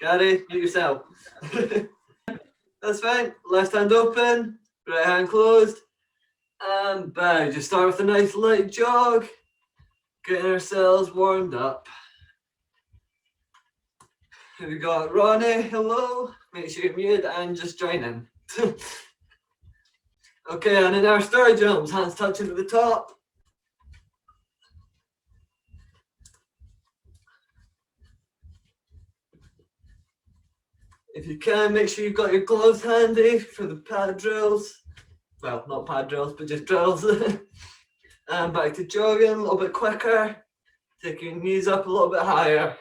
Gary, do it yourself. That's fine. Left hand open, right hand closed, and bow. Just start with a nice light jog, getting ourselves warmed up. Here we got Ronnie, hello. Make sure you're muted and just join in. Okay, and in our star jumps, hands touching to the top. If you can, make sure you've got your gloves handy for the pad drills. Well, not pad drills, but just drills. And back to jogging, a little bit quicker. Take your knees up a little bit higher.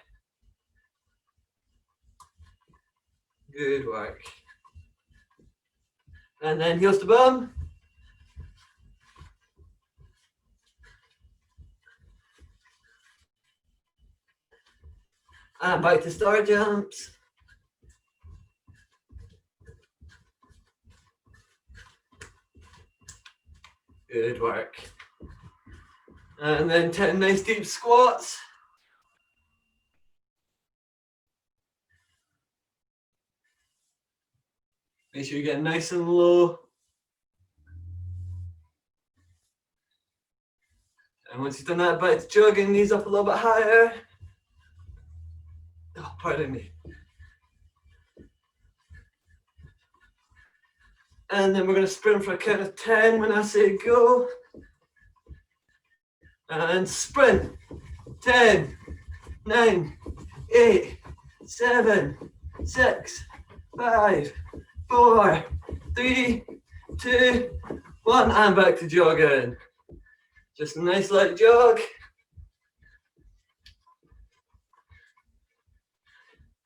Good work. And then heels to bum. And back to star jumps. Good work. And then 10 nice deep squats. Make sure you get nice and low. And once you've done that, back to jogging, knees up a little bit higher. Oh, pardon me. And then we're going to sprint for a count of 10 when I say go. And sprint. 10, 9, 8, 7, 6, 5, 4, 3, 2, 1. And back to jogging. Just a nice light jog.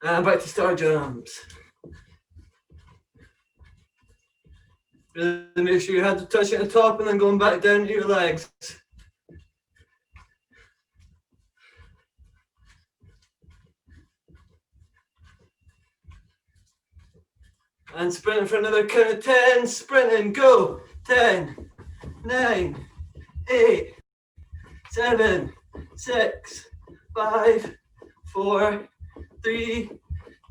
And back to star jumps. Really make sure your hands are touching at the top and then going back down to your legs. And sprinting for another count of 10. Sprinting, go. 10, 9, 8, 7, 6, 5, 4, 3,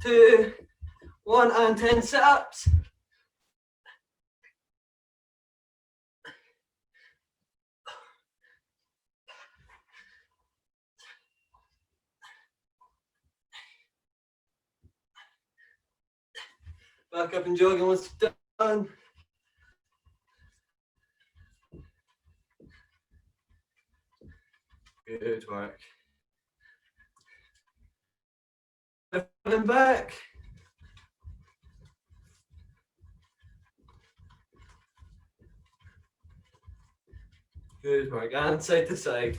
2, 1, and 10 sit-ups. Back up and jogging once done. Good work. And back. Good work. And side to side.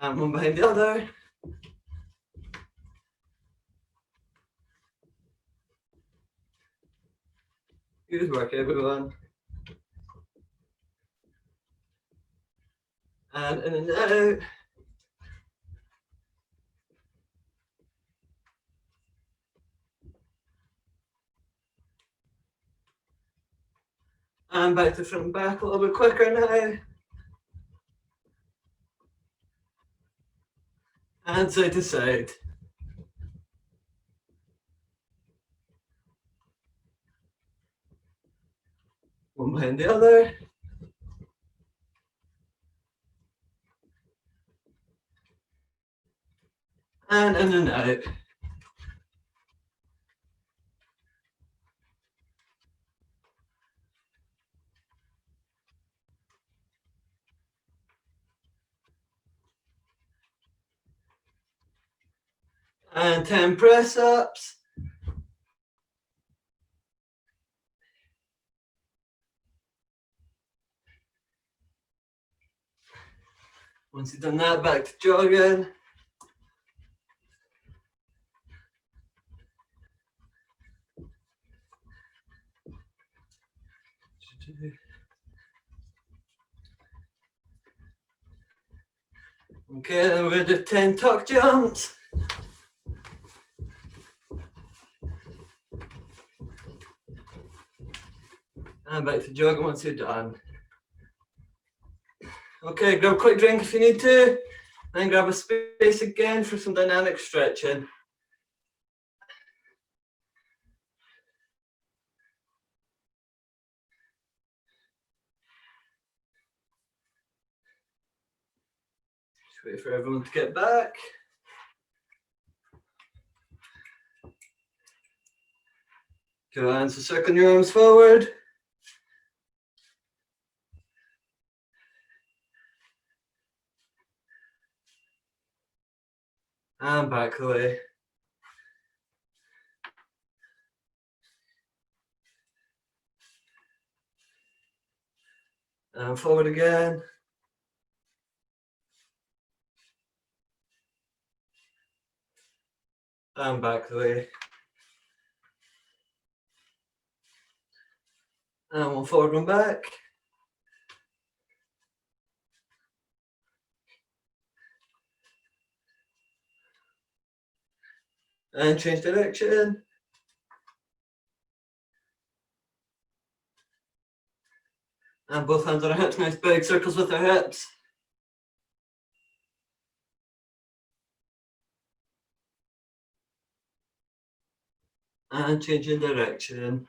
And one behind the other. Good work, everyone. And in and out. And back to front and back a little bit quicker now. And side to side. One behind the other. And in and out. And 10 press ups. Once you've done that, back to jogging. Okay, then we're going to do 10 tuck jumps. And back to jogging once you're done. Okay, grab a quick drink if you need to. Then grab a space again for some dynamic stretching. Just wait for everyone to get back. Good, and so circling your arms forward. And back the way. And forward again. And back the way. And one forward, one back. And change direction. And both hands on our hips, nice big circles with our hips. And changing direction.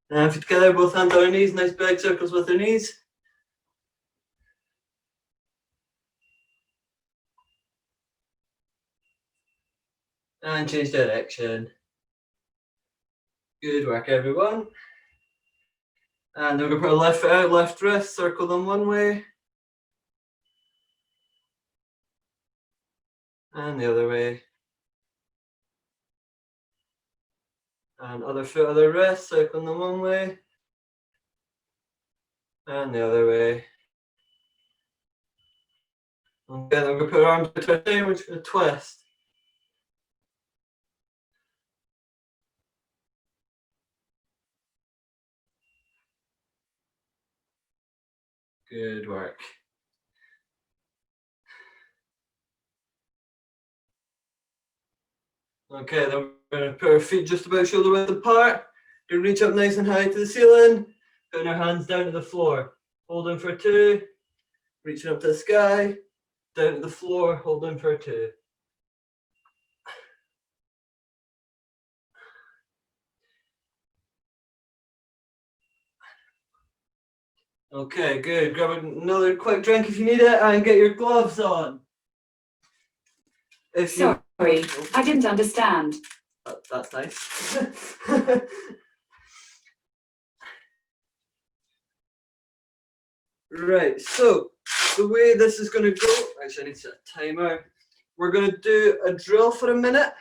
And feet together, both hands on our knees, nice big circles with our knees. And change direction. Good work, everyone. And then we're going to put our left foot out, left wrist, circle them one way. And the other way. And other foot, other wrist, circle them one way. And the other way. Okay, then we're going to put our arms to our side, which is a twist. Good work. Okay, then we're going to put our feet just about shoulder width apart. We're going to reach up nice and high to the ceiling. Putting our hands down to the floor. Holding for 2. Reaching up to the sky. Down to the floor. Holding for 2. Okay, good. Grab another quick drink if you need it and get your gloves on. Sorry, I didn't understand. That's nice. Right, so the way this is going to go, actually I need to set a timer. We're going to do a drill for a minute,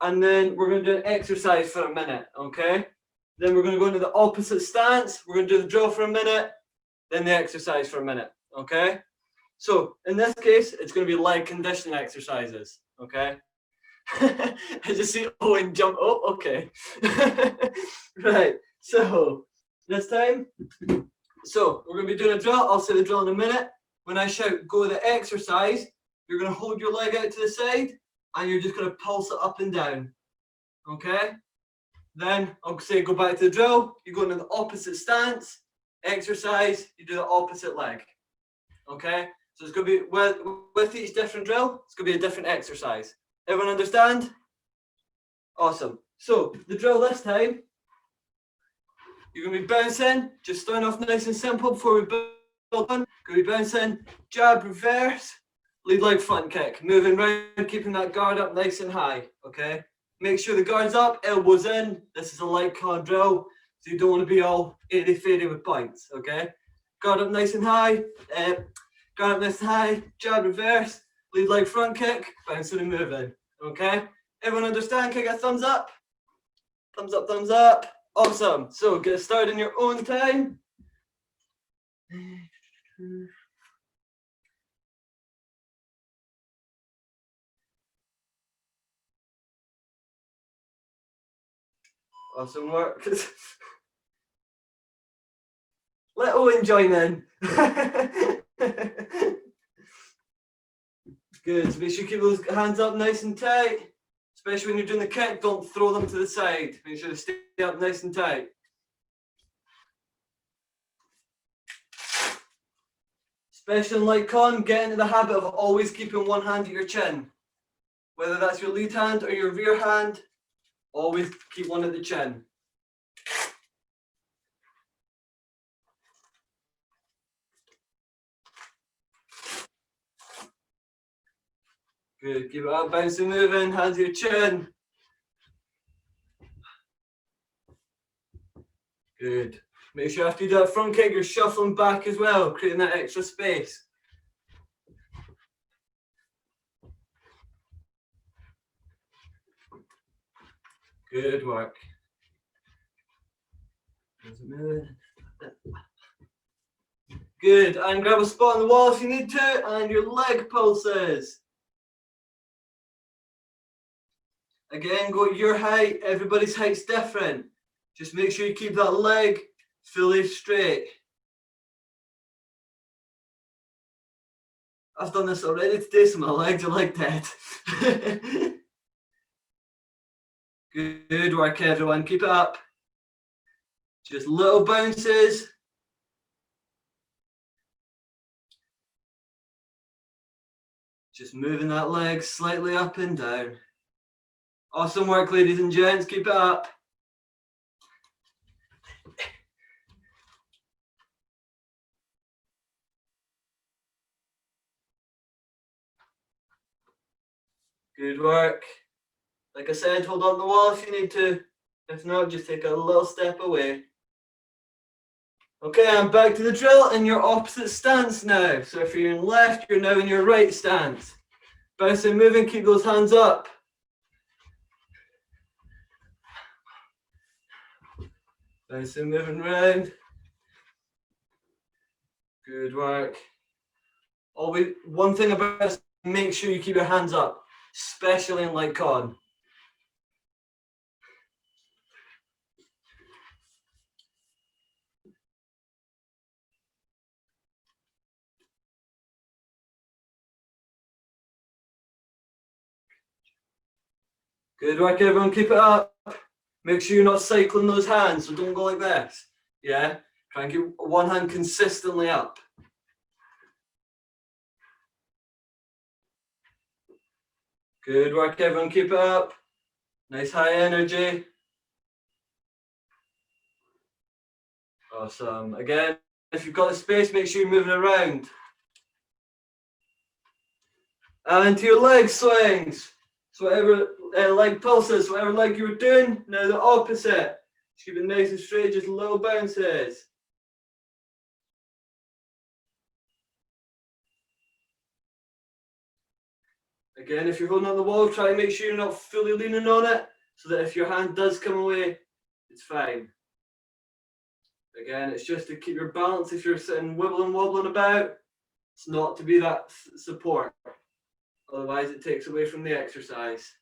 and then we're going to do an exercise for a minute, okay? Then we're going to go into the opposite stance. We're going to do the drill for a minute, then the exercise for a minute, okay? So in this case, it's going to be leg conditioning exercises, okay? I just see Owen jump. Oh, okay. Right, so this time, so we're going to be doing a drill. I'll say the drill in a minute. When I shout go the exercise, you're going to hold your leg out to the side and you're just going to pulse it up and down, okay? Then I'll say go back to the drill. You go into the opposite stance, exercise, you do the opposite leg, okay? So it's going to be, with each different drill, it's going to be a different exercise. Everyone understand? Awesome. So the drill this time, you're going to be bouncing, just starting off nice and simple before we build on. Going to be bouncing, jab, reverse, lead leg front kick. Moving around, keeping that guard up nice and high, okay? Make sure the guard's up, elbows in. This is a light card drill, so you don't want to be all airy-fairy with points, okay? Guard up nice and high, guard up nice and high, jab, reverse, lead leg front kick, bouncing and moving, okay? Everyone understand? Can I get a thumbs up? Thumbs up, thumbs up. Awesome. So get started in your own time. Awesome work. Let Owen join in. Good. So make sure you keep those hands up nice and tight. Especially when you're doing the kick, don't throw them to the side. Make sure they stay up nice and tight. Especially in light con, get into the habit of always keeping one hand at your chin. Whether that's your lead hand or your rear hand, always keep one at the chin. Good, keep it up, bouncing, moving, hands to your chin. Good. Make sure after you do that front kick, you're shuffling back as well, creating that extra space. Good work. Good, and grab a spot on the wall if you need to, and your leg pulses. Again, go at your height, everybody's height's different. Just make sure you keep that leg fully straight. I've done this already today, so my legs are like dead. Good work, everyone. Keep it up. Just little bounces. Just moving that leg slightly up and down. Awesome work, ladies and gents. Keep it up. Good work. Like I said, hold on to the wall if you need to. If not, just take a little step away. Okay, I'm back to the drill in your opposite stance now. So if you're in left, you're now in your right stance. Bouncing, moving, keep those hands up. Bouncing, moving round. Good work. Always, one thing about this, make sure you keep your hands up, especially in light con. Good work, everyone. Keep it up. Make sure you're not cycling those hands, so don't go like this. Yeah? Try and keep one hand consistently up. Good work, everyone. Keep it up. Nice high energy. Awesome. Again, if you've got the space, make sure you're moving around. And to your leg swings. So whatever leg pulses, whatever leg you were doing, now the opposite. Just keep it nice and straight, just little bounces. Again, if you're holding on the wall, try and make sure you're not fully leaning on it, so that if your hand does come away, it's fine. Again, it's just to keep your balance. If you're sitting wobbling about, it's not to be that support. Otherwise, it takes away from the exercise.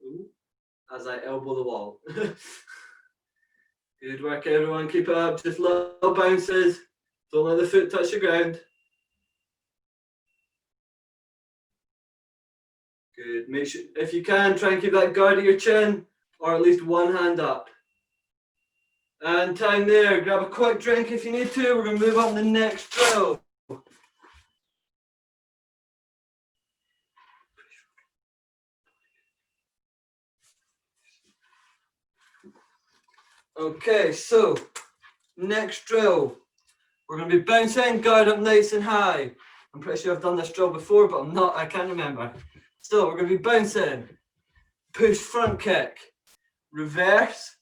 Ooh, as I elbow the wall. Good work, everyone. Keep it up. Just little bounces. Don't let the foot touch the ground. Good. Make sure, if you can, try and keep that guard at your chin, or at least one hand up. And time there. Grab a quick drink if you need to. We're going to move on to the next drill. Okay, so next drill. We're going to be bouncing, guard up nice and high. I'm pretty sure I've done this drill before, but I can't remember. So we're going to be bouncing, push front kick, reverse,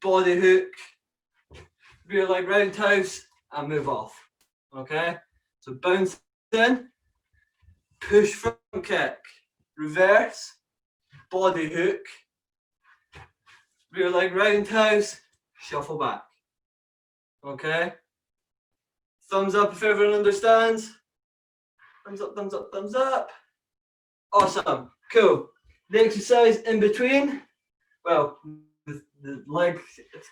body hook, rear leg roundhouse, and move off. Okay? So bounce in, push front kick, reverse, body hook, rear leg roundhouse, shuffle back. Okay? Thumbs up if everyone understands. Thumbs up, thumbs up, thumbs up. Awesome. Cool. The exercise in between, well, the leg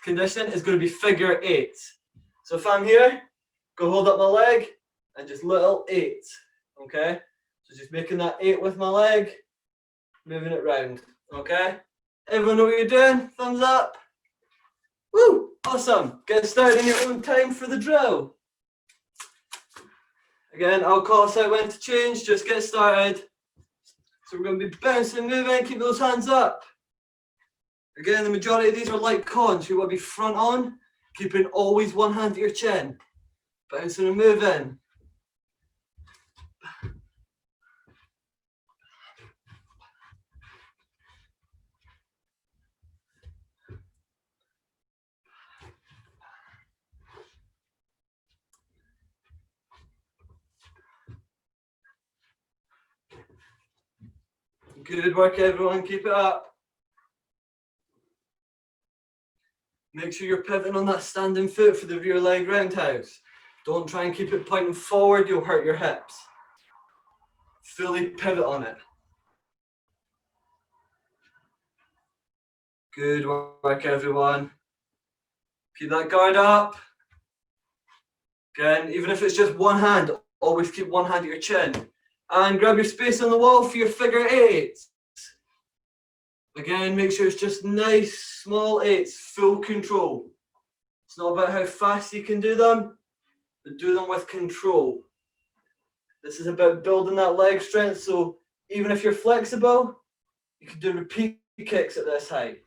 condition is going to be figure eights. So if I'm here, go hold up my leg, and just little 8s, okay? So just making that 8 with my leg, moving it round, okay? Everyone know what you're doing? Thumbs up. Woo! Awesome. Get started in your own time for the drill. Again, I'll call us out when to change, just get started. So we're going to be bouncing, moving, keep those hands up. Again, the majority of these are like cons, you want to be front on, keeping always one hand at your chin. Bouncing and moving. Good work, everyone. Keep it up. Make sure you're pivoting on that standing foot for the rear leg roundhouse. Don't try and keep it pointing forward, you'll hurt your hips. Fully pivot on it. Good work, everyone. Keep that guard up. Again, even if it's just one hand, always keep one hand at your chin. And grab your space on the wall for your figure 8s. Again, make sure it's just nice, small 8s, full control. It's not about how fast you can do them, but do them with control. This is about building that leg strength, so even if you're flexible, you can do repeat kicks at this height.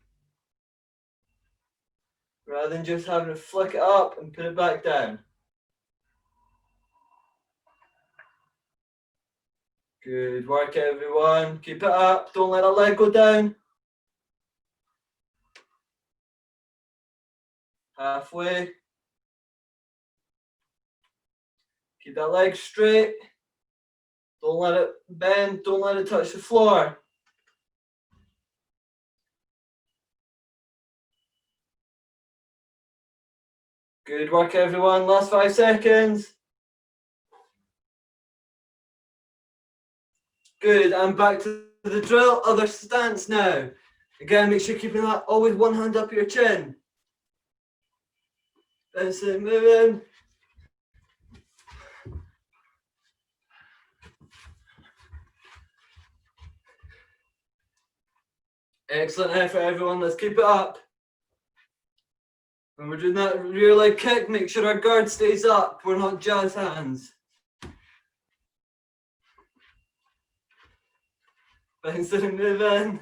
Rather than just having to flick it up and put it back down. Good work, everyone. Keep it up. Don't let that leg go down. Halfway. Keep that leg straight. Don't let it bend. Don't let it touch the floor. Good work, everyone. Last 5 seconds. Good, and back to the drill. Other stance now. Again, make sure you're keeping that always one hand up your chin. Bouncing, moving. Excellent effort, everyone. Let's keep it up. When we're doing that rear leg kick, make sure our guard stays up. We're not jazz hands. Bouncing and moving.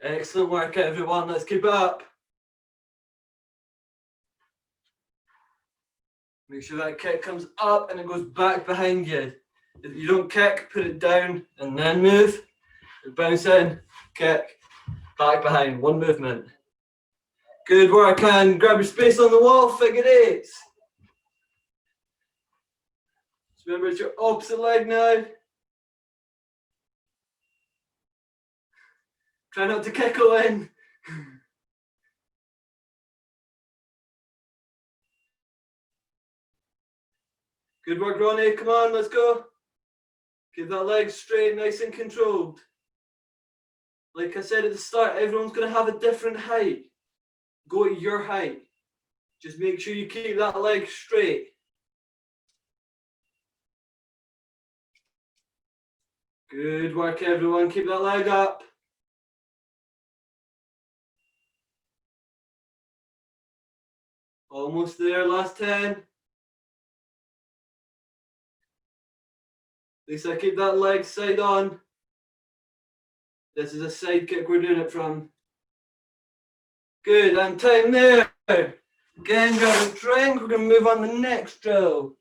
Excellent work, everyone. Let's keep it up. Make sure that kick comes up and it goes back behind you. If you don't kick, put it down and then move. Bounce in, kick, back behind. One movement. Good work, and grab your space on the wall, figure 8s. Just remember it's your opposite leg now. Try not to kickle in. Good work, Ronnie. Come on, let's go. Keep that leg straight, nice and controlled. Like I said at the start, everyone's going to have a different height. Go at your height. Just make sure you keep that leg straight. Good work, everyone. Keep that leg up. Almost there, last 10. Lisa, keep that leg side on. This is a side kick we're doing it from. Good, and time there. Again, grab a drink. We're going to move on to the next drill.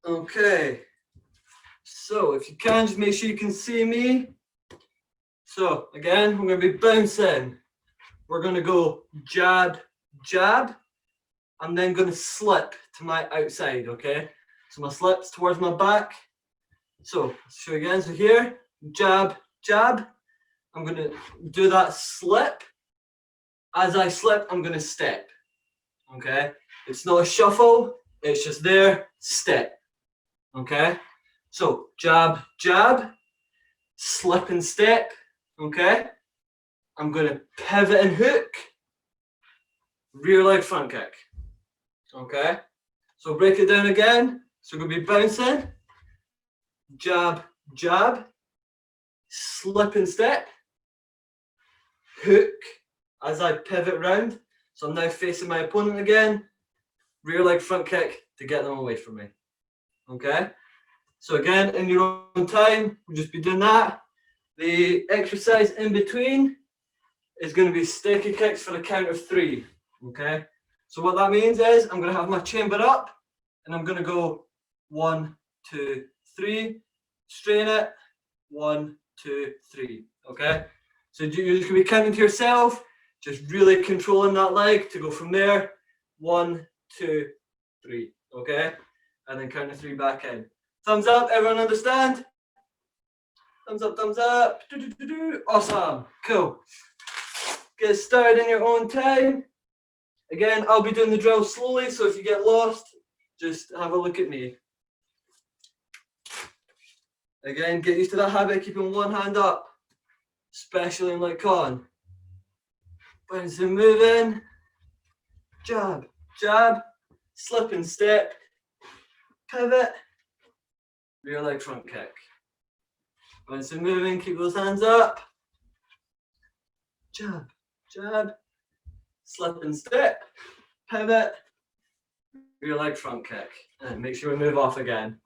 Okay. So, if you can, just make sure you can see me. So, again, we're going to be bouncing. We're going to go jab, jab. I'm then going to slip to my outside, okay? So my slip's towards my back. So, let's show you again. So here, jab, jab. I'm going to do that slip. As I slip, I'm going to step. Okay? It's not a shuffle. It's just there, step. Okay? So, jab, jab, slip and step. Okay? I'm going to pivot and hook. Rear leg front kick. Okay? So break it down again. So we're going to be bouncing. Jab, jab, slip and step. Hook as I pivot round. So I'm now facing my opponent again. Rear leg front kick to get them away from me. Okay? So again, in your own time, we'll just be doing that. The exercise in between is going to be sticky kicks for a count of 3. Okay? So what that means is I'm going to have my chamber up and I'm going to go 1, 2, 3. Strain it. 1, 2, 3. Okay? So you're just going to be counting to yourself, just really controlling that leg to go from there. 1, 2, 3. Okay? And then count to 3 back in. Thumbs up, everyone understand? Thumbs up, thumbs up. Awesome. Cool. Get started in your own time. Again, I'll be doing the drill slowly, so if you get lost, just have a look at me. Again, get used to that habit of keeping one hand up, especially in like con. Bouncing, moving. Jab, jab, slip and step, pivot, rear leg front kick. Bouncing, moving, keep those hands up. Jab, jab, slip and step, pivot, rear leg front kick. And make sure we move off again.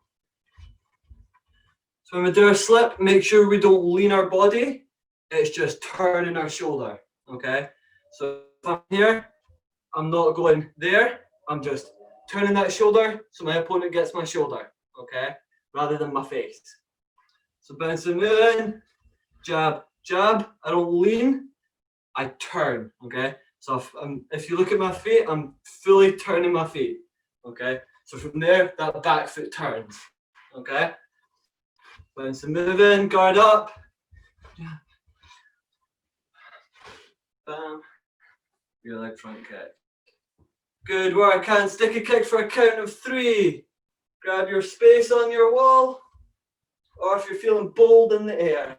So when we do our slip, make sure we don't lean our body. It's just turning our shoulder, okay? So if I'm here, I'm not going there. I'm just turning that shoulder so my opponent gets my shoulder, okay? Rather than my face. So bouncing, moving, jab, jab. I don't lean, I turn, okay? So if you look at my feet, I'm fully turning my feet, okay? So from there, that back foot turns, okay? Bouncing, moving, guard up. Bam. Rear leg front kick. Good work, hand. Sticky kick for a count of 3. Grab your space on your wall, or if you're feeling bold in the air.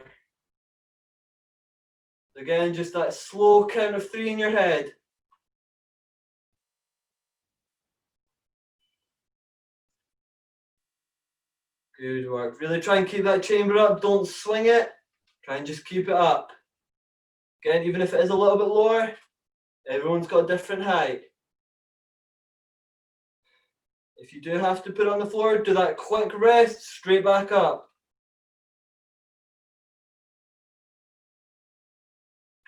Again, just that slow count of 3 in your head. Good work. Really try and keep that chamber up. Don't swing it. Try and just keep it up. Again, even if it is a little bit lower, everyone's got a different height. If you do have to put it on the floor, do that quick rest, straight back up.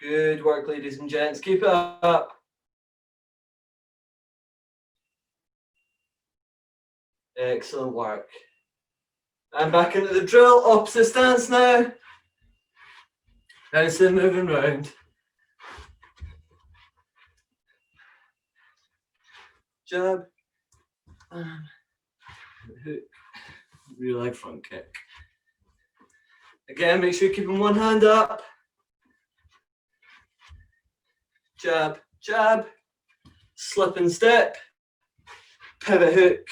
Good work, ladies and gents. Keep it up. Excellent work. And back into the drill, opposite stance now. Bouncing, moving round. Jab. And hook. Rear leg front kick. Again, make sure you're keeping one hand up. Jab, jab. Slip and step. Pivot hook.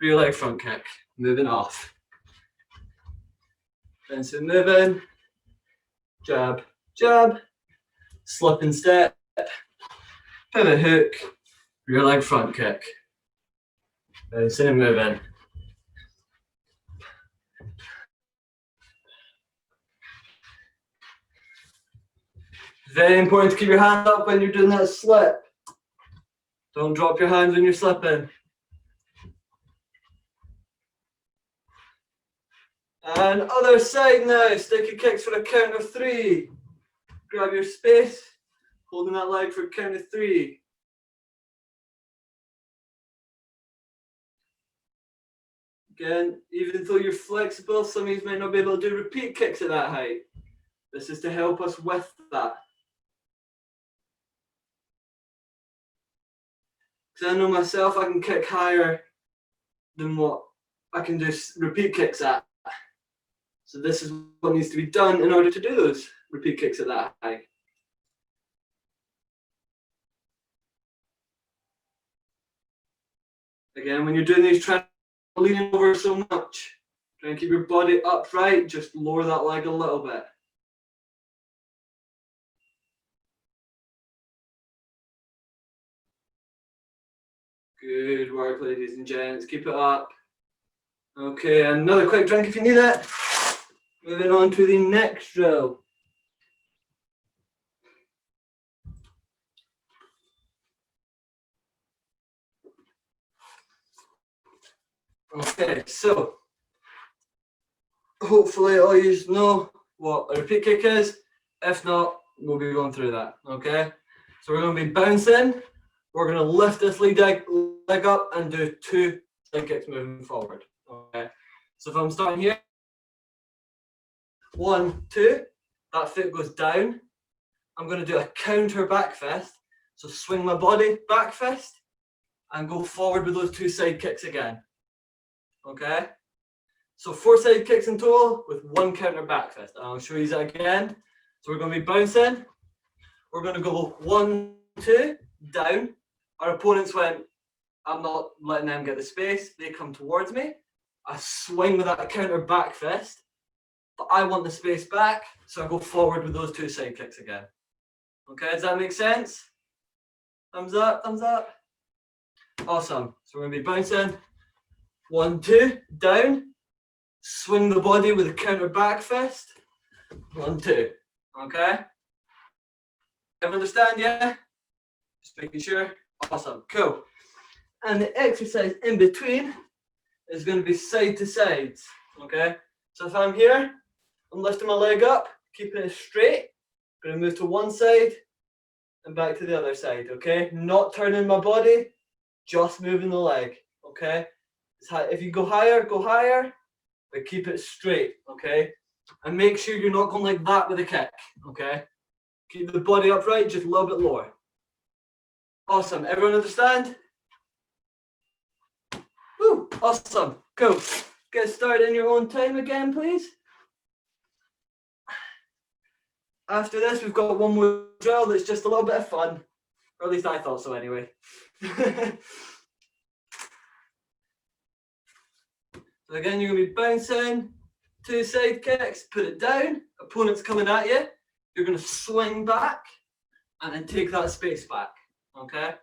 Rear leg front kick. Moving off. Bouncing, moving. Jab, jab. Slip and step. Pivot hook. Rear leg front kick. Bouncing and moving. Very important to keep your hand up when you're doing that slip. Don't drop your hands when you're slipping. And other side now. Sticky kicks for a count of 3. Grab your space. Holding that leg for a count of 3. Again, even though you're flexible, some of you might not be able to do repeat kicks at that height. This is to help us with that. Because I know myself, I can kick higher than what I can do repeat kicks at. So this is what needs to be done in order to do those. repeat kicks at that height. Again, when you're doing these, try leaning over so much. Try and keep your body upright, just lower that leg a little bit. Good work, ladies and gents. Keep it up. Okay, another quick drink if you need it. Moving on to the next drill. Okay, so hopefully all you know what a repeat kick is. If not, we'll be going through that. Okay, so we're going to be bouncing. We're going to lift this leg up and do 2 side kicks moving forward. Okay, so if I'm starting here, 1, 2, that foot goes down. I'm going to do a counter back fist. So swing my body back fist and go forward with those 2 side kicks again. Okay, so 4 side kicks in total with 1 counter back fist. I'll show you that again. So we're going to be bouncing. We're going to go 1, 2, down. Our opponents went, I'm not letting them get the space. They come towards me. I swing with that counter back fist, but I want the space back, so I go forward with those 2 side kicks again. Okay, does that make sense? Thumbs up, thumbs up. Awesome. So we're going to be bouncing. 1, 2, down. Swing the body with a counter back fist. 1, 2. Okay? Everyone understand, yeah? Just making sure. Awesome, cool. And the exercise in between is going to be side to sides. Okay? So if I'm here, I'm lifting my leg up, keeping it straight. I'm going to move to one side and back to the other side. Okay? Not turning my body, just moving the leg. Okay? If you go higher, but keep it straight, okay? And make sure you're not going like that with a kick, okay? Keep the body upright, just a little bit lower. Awesome, everyone understand? Woo, awesome, cool. Get started in your own time again, please. After this, we've got one more drill that's just a little bit of fun. Or at least I thought so anyway. So again, you're going to be bouncing, 2 side kicks, put it down, opponent's coming at you, you're going to swing back and then take that space back, okay?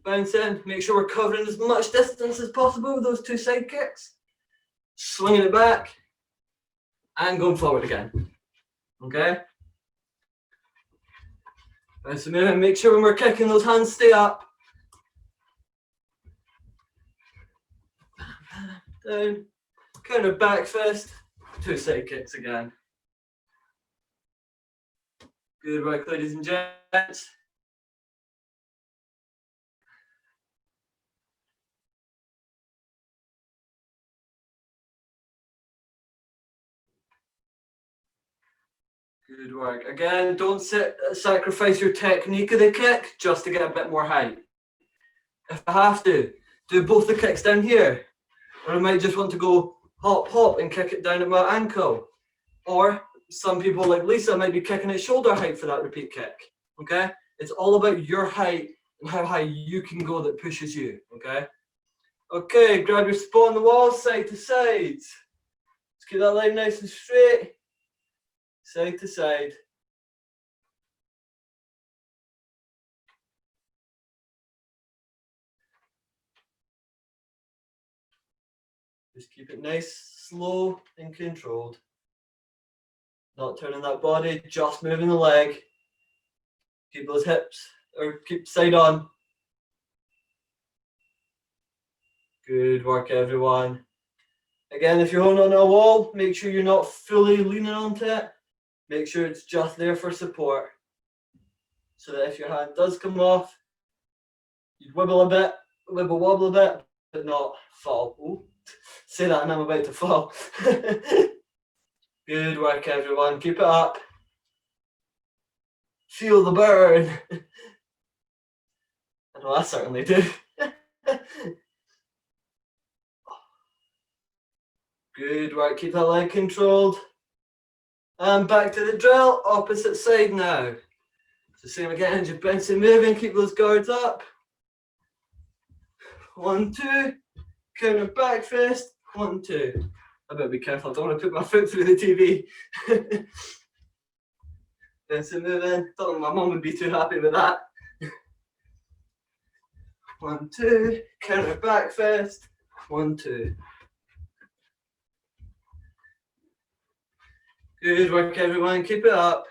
Bouncing, make sure we're covering as much distance as possible with those 2 side kicks, swinging it back and going forward again, okay? Bounce a minute, make sure when we're kicking those hands stay up. Down, counter back fist, 2 side kicks again. Good work, ladies and gents. Good work. Again, don't sacrifice your technique of the kick just to get a bit more height. If I have to, do both the kicks down here. Or I might just want to go hop, hop and kick it down at my ankle. Or some people like Lisa might be kicking at shoulder height for that repeat kick. Okay? It's all about your height and how high you can go that pushes you. Okay? Okay, grab your spot on the wall, side to side. Let's keep that line nice and straight. Side to side. Just keep it nice, slow and controlled. Not turning that body, just moving the leg. Keep those hips, or keep side on. Good work, everyone. Again, if you're holding on a wall, make sure you're not fully leaning onto it. Make sure it's just there for support. So that if your hand does come off, you wibble a bit, wibble wobble a bit, but not fall. Ooh, say that and I'm about to fall. Good work, everyone. Keep it up. Feel the burn. I know I certainly do. Good work. Keep that leg controlled. And back to the drill, opposite side now. So same again, just bouncing, moving, keep those guards up. 1, 2, counter back fist, 1, 2. I better be careful, I don't want to put my foot through the TV. Bouncing, moving, don't think my mum would be too happy with that. 1, 2, counter back fist, 1, 2. Good work everyone, keep it up.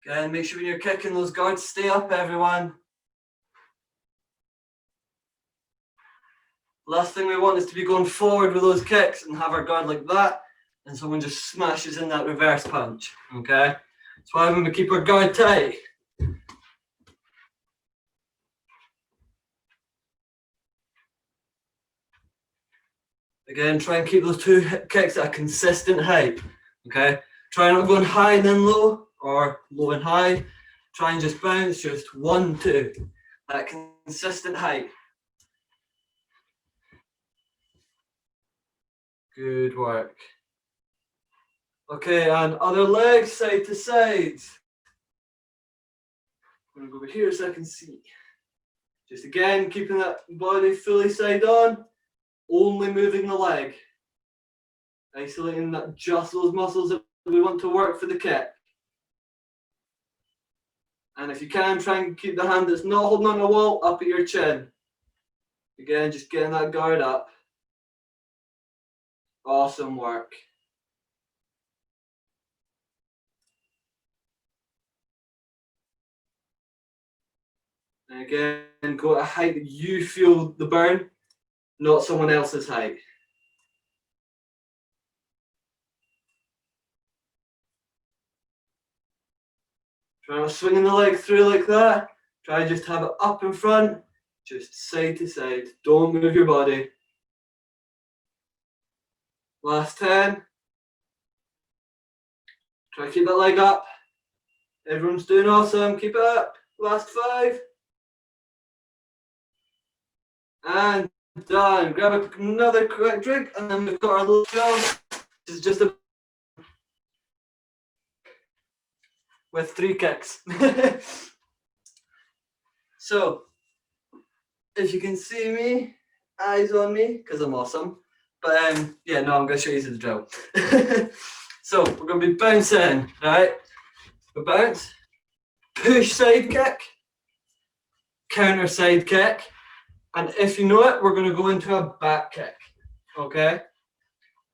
Again, make sure when you're kicking those guards, stay up everyone. Last thing we want is to be going forward with those kicks and have our guard like that, and someone just smashes in that reverse punch, okay? That's why when we keep our guard tight. Again, try and keep those two kicks at a consistent height, okay? Try not going high and then low, or low and high. Try and just bounce, just 1, 2, that consistent height. Good work. Okay, and other leg, side to side. I'm gonna go over here so I can see. Just again, keeping that body fully side on, only moving the leg. Isolating that, just those muscles that we want to work for the kick. And if you can, try and keep the hand that's not holding on the wall up at your chin. Again, just getting that guard up. Awesome work. And again, go at a height that you feel the burn, not someone else's height. Try not swinging the leg through like that. Try just have it up in front, just side to side. Don't move your body. Last 10. Try to keep that leg up. Everyone's doing awesome. Keep it up. Last 5. And done. Grab another quick drink, and then we've got our little drill. This is just a with 3 kicks. So, if you can see me, eyes on me, because I'm awesome. But yeah, no, I'm going to show you the drill. So, we're going to be bouncing, right? We bounce, push side kick, counter side kick, and if you know it, we're going to go into a back kick, okay?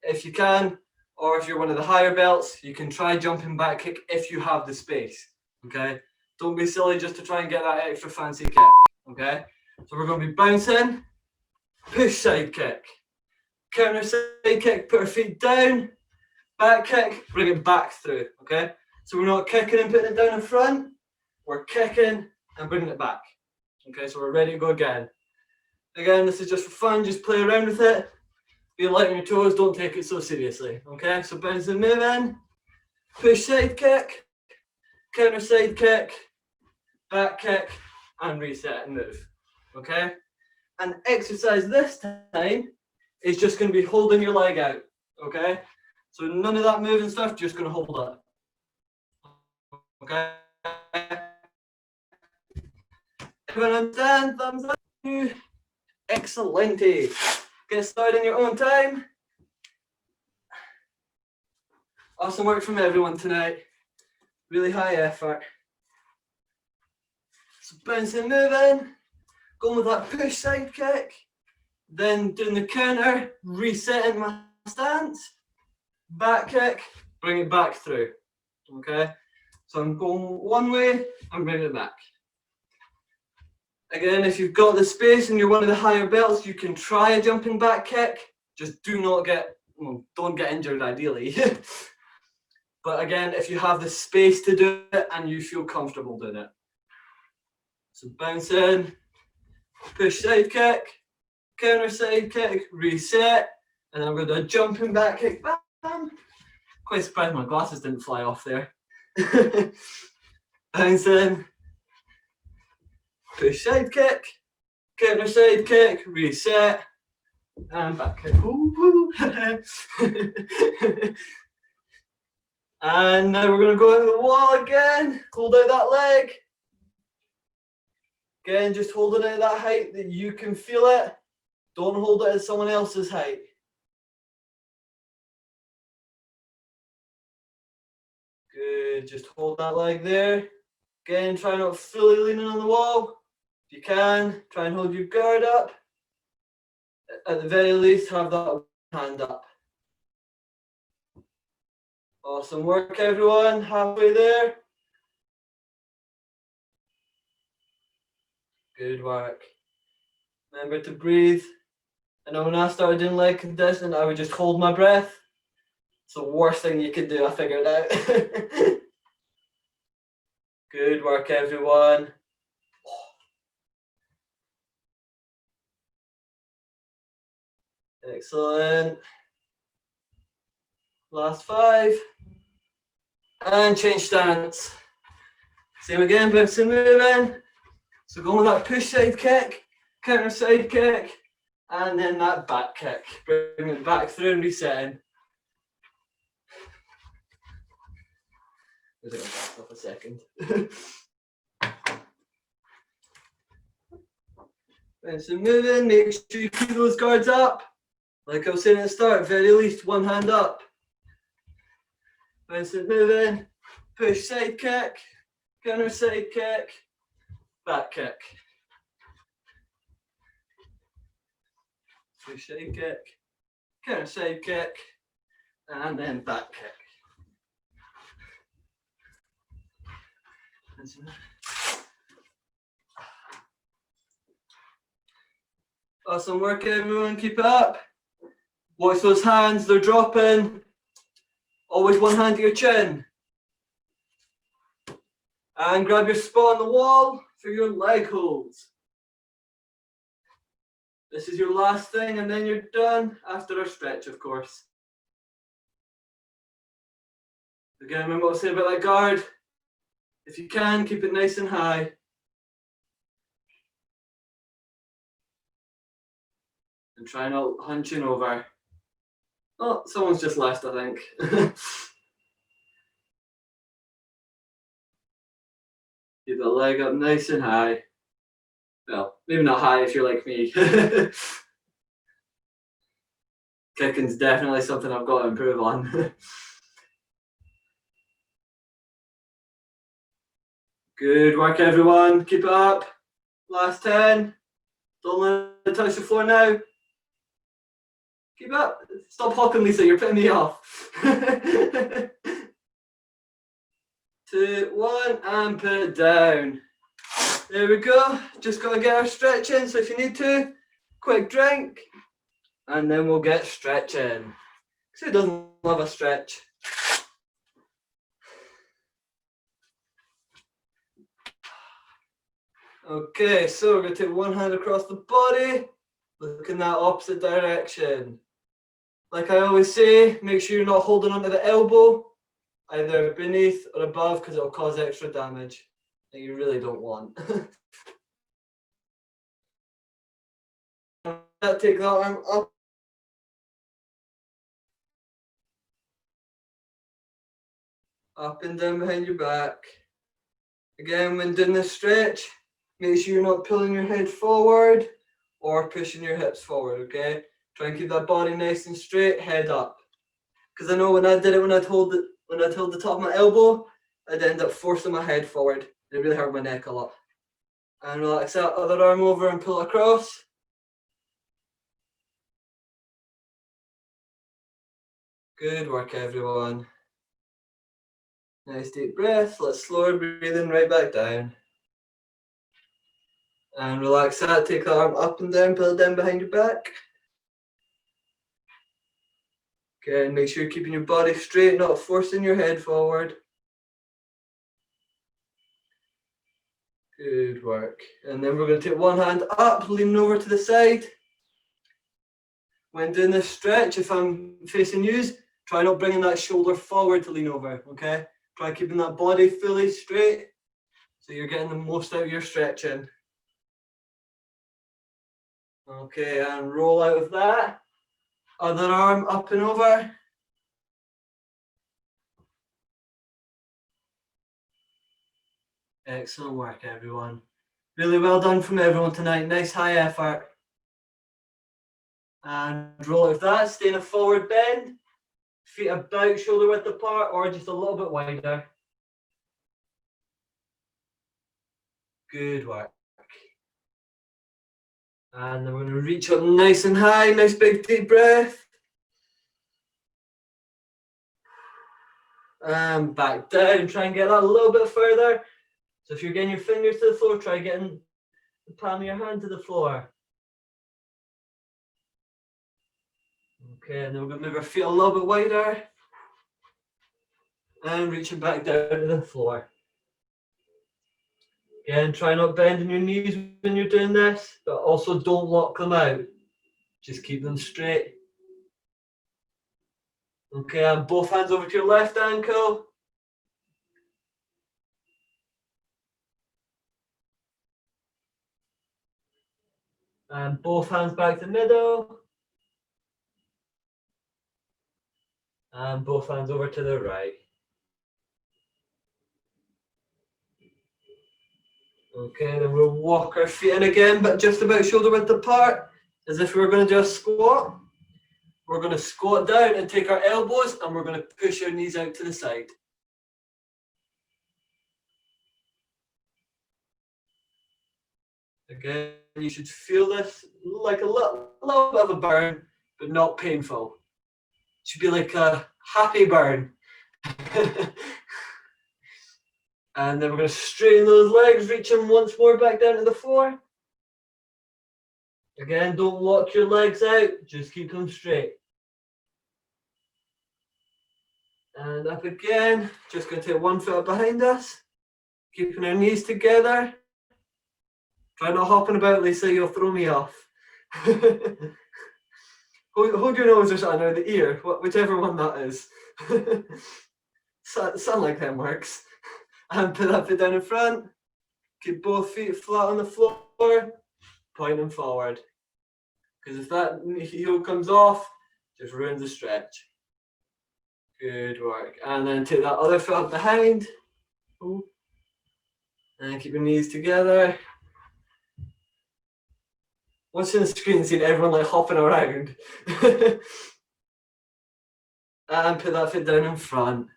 If you can, or if you're one of the higher belts, you can try jumping back kick if you have the space, okay? Don't be silly just to try and get that extra fancy kick, okay? So we're going to be bouncing, push side kick, counter side kick, put our feet down, back kick, bring it back through, okay? So we're not kicking and putting it down in front, we're kicking and bringing it back, okay? So we're ready to go again. Again, this is just for fun, just play around with it. Be light on your toes, don't take it so seriously, okay? So bounce and move in, push side kick, counter side kick, back kick, and reset and move, okay? And exercise this time is just going to be holding your leg out, okay? So none of that moving stuff, just going to hold it, okay? Everyone understand? Thumbs up. Excellent. Get started in your own time. Awesome work from everyone tonight. Really high effort. So bouncing, moving, going with that push side kick, then doing the counter, resetting my stance, back kick, bring it back through. Okay, so I'm going one way, I'm bringing it back. Again, if you've got the space and you're one of the higher belts, you can try a jumping back kick. Just do not get, well, don't get injured ideally. But again, if you have the space to do it and you feel comfortable doing it. So bounce in, push side kick, counter side kick, reset, and then I'm going to do a jumping back kick. Bam! Quite surprised my glasses didn't fly off there. Bounce in, push side kick, Getting a side kick, reset, and back kick. And now we're going to go into the wall again. Hold out that leg. Again, just hold it at that height that you can feel it. Don't hold it at someone else's height. Good, just hold that leg there. Again, try not fully leaning on the wall. If you can, try and hold your guard up. At the very least, have that hand up. Awesome work, everyone. Halfway there. Good work. Remember to breathe. I know when I started doing leg conditioning, I would just hold my breath. It's the worst thing you could do, I figured out. Good work, everyone. Excellent. Last 5. And change stance. Same again, bouncing moving. So going with that push side kick, counter side kick, and then that back kick. Bring it back through and resetting. I'll back off a second. Bouncing moving, make sure you keep those guards up. Like I was saying at the start, very least one hand up. Bouncing moving, push side kick, counter side kick, back kick. Push side kick, counter side kick, and then back kick. Awesome work, everyone. Keep it up. Watch those hands, they're dropping. Always one hand to your chin. And grab your spot on the wall for your leg holds. This is your last thing, and then you're done after our stretch, of course. Again, remember what I said about that guard. If you can, keep it nice and high. And try not hunching over. Oh, someone's just left, I think. Keep the leg up nice and high. Well, maybe not high if you're like me. Kicking's definitely something I've got to improve on. Good work, everyone. Keep it up. Last 10. Don't let it touch the floor now. Keep up. Stop hopping, Lisa. You're putting me off. 2, 1, and put it down. There we go. Just got to get our stretch in. So if you need to, quick drink, and then we'll get stretching. Who doesn't love a stretch? Okay, so we're going to take one hand across the body, look in that opposite direction. Like I always say, make sure you're not holding onto the elbow, either beneath or above, because it'll cause extra damage that you really don't want. Take that arm up and down behind your back. Again, when doing this stretch, make sure you're not pulling your head forward or pushing your hips forward, okay? Try and keep that body nice and straight, head up. Because I know when I did it, when I held the top of my elbow, I'd end up forcing my head forward. It really hurt my neck a lot. And relax that other arm over and pull across. Good work, everyone. Nice deep breath. Let's slow breathing right back down. And relax that. Take the arm up and down, pull it down behind your back. Okay, and make sure you're keeping your body straight, not forcing your head forward. Good work. And then we're going to take one hand up, leaning over to the side. When doing this stretch, if I'm facing you, try not bringing that shoulder forward to lean over, okay? Try keeping that body fully straight so you're getting the most out of your stretching. Okay, and roll out of that. Other arm up and over. Excellent work, everyone. Really well done from everyone tonight. Nice high effort. And roll out of that. Stay in a forward bend. Feet about shoulder width apart or just a little bit wider. Good work. And then we're going to reach up nice and high. Nice big deep breath. And back down. Try and get that a little bit further. So if you're getting your fingers to the floor, try getting the palm of your hand to the floor. Okay, and then we're going to move our feet a little bit wider. And reaching back down to the floor. Again, try not bending your knees when you're doing this, but also don't lock them out. Just keep them straight. Okay, and both hands over to your left ankle. And both hands back to middle. And both hands over to the right. Okay, then we'll walk our feet in again, but just about shoulder width apart, as if we were going to do a squat. We're going to squat down and take our elbows, and we're going to push our knees out to the side. Again, you should feel this like a little bit of a burn, but not painful. It should be like a happy burn. And then we're going to straighten those legs, reach them once more back down to the floor. Again, don't lock your legs out, just keep them straight. And up again, just going to take one foot up behind us, keeping our knees together. Try not hopping about, Lisa, you'll throw me off. Hold your nose or something, or the ear, whichever one that is. Something like that works. And put that foot down in front. Keep both feet flat on the floor. Point them forward. Because if that heel comes off, just ruins the stretch. Good work. And then take that other foot up behind. And keep your knees together. Watching the screen, seeing everyone like hopping around. And put that foot down in front.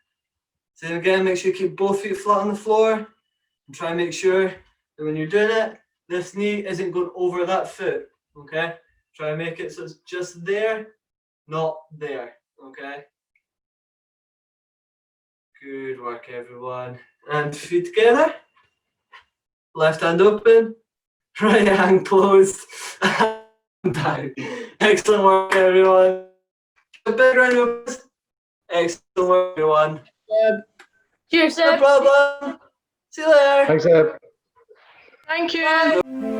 So again, make sure you keep both feet flat on the floor. And try and make sure that when you're doing it, this knee isn't going over that foot. Okay? Try and make it so it's just there, not there. Okay? Good work, everyone. And feet together. Left hand open. Right hand closed. And down. Excellent work, everyone. A big round of applause. Excellent work, everyone. Cheers, No Seb. problem. See you later. Thanks, Ed. Thank you. Bye.